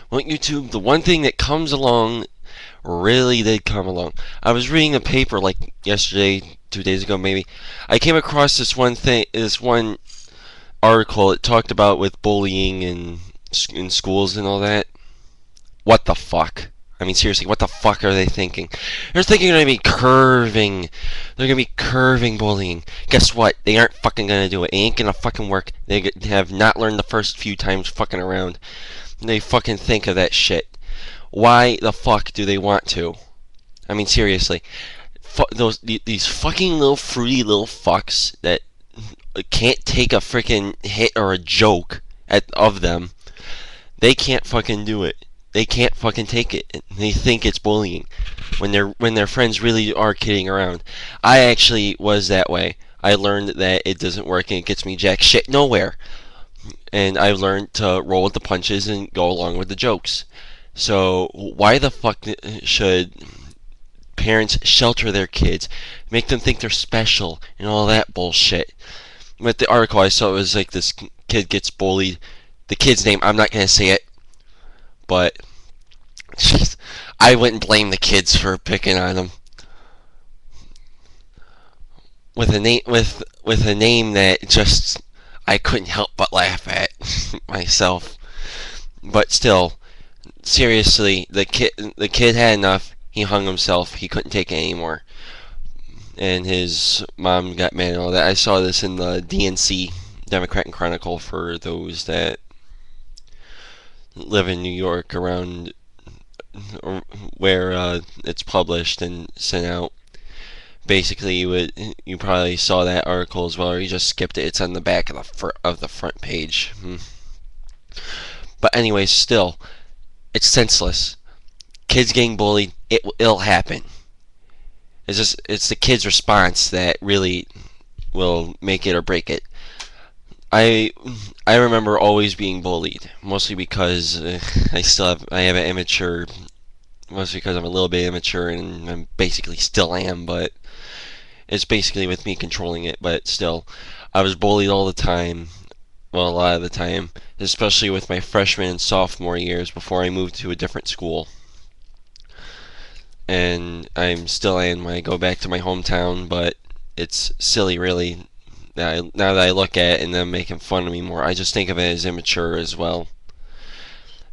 Well, YouTube, the one thing that comes along really did come along. I was reading a paper like yesterday, 2 days ago maybe. I came across this one article. It talked about with bullying in schools and all that. What the fuck? I mean, seriously, what the fuck are they thinking? They're thinking they're gonna be curving. They're gonna be curving bullying. Guess what? They aren't fucking gonna do it. It ain't gonna fucking work. They have not learned the first few times fucking around. They fucking think of that shit. Why the fuck do they want to? I mean, seriously, these fucking little fruity little fucks that can't take a freaking hit or a joke of them. They can't fucking do it. They can't fucking take it. They think it's bullying when their friends really are kidding around. I actually was that way. I learned that it doesn't work and it gets me jack shit nowhere. And I learned to roll with the punches and go along with the jokes. So why the fuck should parents shelter their kids, make them think they're special, and all that bullshit? With the article I saw, it was like this kid gets bullied. The kid's name, I'm not gonna say it, but geez, I wouldn't blame the kids for picking on him. With a name that just I couldn't help but laugh at myself. But still, seriously, the kid had enough. He hung himself. He couldn't take it anymore. And his mom got mad and all that. I saw this in the DNC, Democrat and Chronicle, for those that live in New York, around where it's published and sent out. Basically, you probably saw that article as well, or you just skipped it. It's on the back of the front page. But anyway, still, it's senseless. Kids getting bullied, it'll happen. It's the kid's response that really will make it or break it. I I remember always being bullied, mostly because I have an immature, mostly because I'm a little bit immature and I basically still am, but it's basically with me controlling it. But still, I was bullied all the time. Well, a lot of the time, especially with my freshman and sophomore years before I moved to a different school. And I'm still am when I go back to my hometown, but it's silly, really. Now that I look at it and them making fun of me more, I just think of it as immature as well.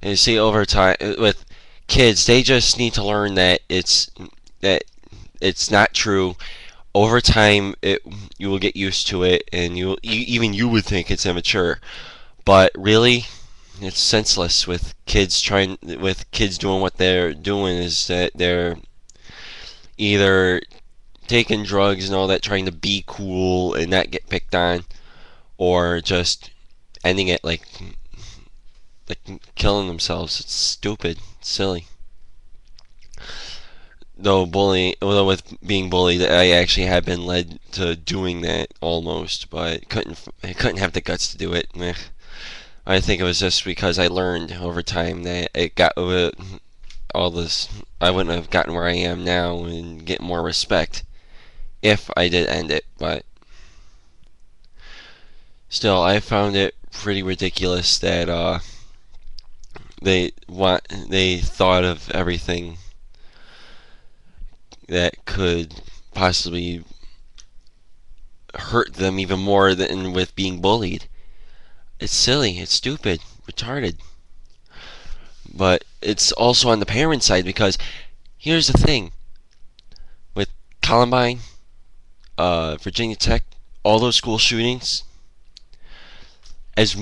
And you see, over time with kids, they just need to learn that it's not true. Over time, you will get used to it, and even you would think it's immature. But really, it's senseless with kids doing what they're doing, is that they're either taking drugs and all that, trying to be cool and not get picked on, or just ending it like killing themselves. It's stupid, it's silly. Although with being bullied, I actually have been led to doing that almost, but I couldn't have the guts to do it. Meh. I think it was just because I learned over time that it got all this. I wouldn't have gotten where I am now and get more respect if I did end it. But still, I found it pretty ridiculous that they thought of everything that could possibly hurt them even more than with being bullied. It's silly, it's stupid, retarded. But it's also on the parent side, because here's the thing with Columbine, Virginia Tech, all those school shootings. As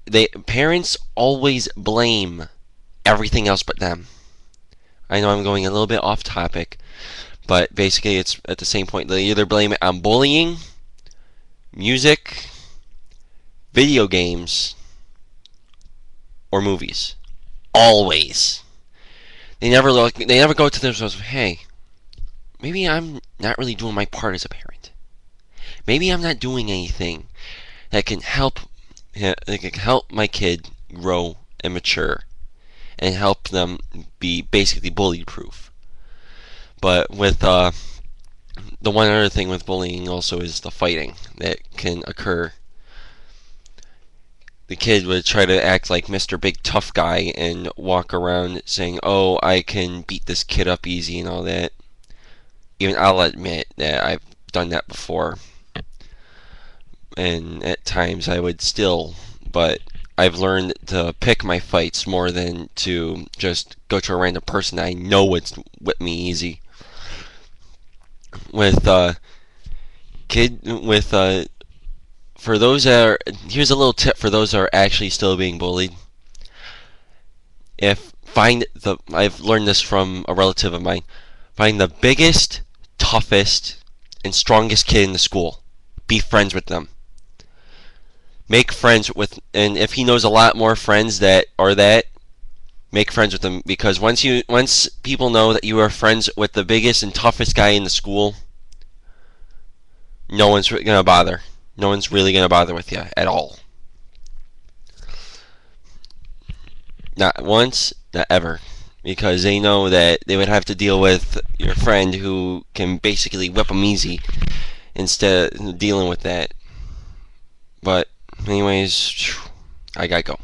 they parents always blame everything else but them. I know I'm going a little bit off topic, but basically it's at the same point. They either blame it on bullying, music, video games, or movies. Always. They never go to themselves, hey, maybe I'm not really doing my part as a parent. Maybe I'm not doing anything that can help my kid grow and mature and help them be basically bully proof. But with the one other thing with bullying also is the fighting that can occur. the kid would try to act like Mr. Big Tough Guy and walk around saying, "Oh, I can beat this kid up easy" and all that. Even I'll admit that I've done that before, and at times I would still, but I've learned to pick my fights more than to just go to a random person I know would whip me easy. With kid, with for those that are, here's a little tip for those that are actually still being bullied. If find the, I've learned this from a relative of mine. Find the biggest, toughest, and strongest kid in the school. Be friends with them. Make friends with, and if he knows a lot more friends that are that, make friends with them, because once people know that you are friends with the biggest and toughest guy in the school, no one's gonna bother. No one's really gonna bother with you at all. Not once, not ever. Because they know that they would have to deal with your friend who can basically whip them easy instead of dealing with that. But anyways, I gotta go.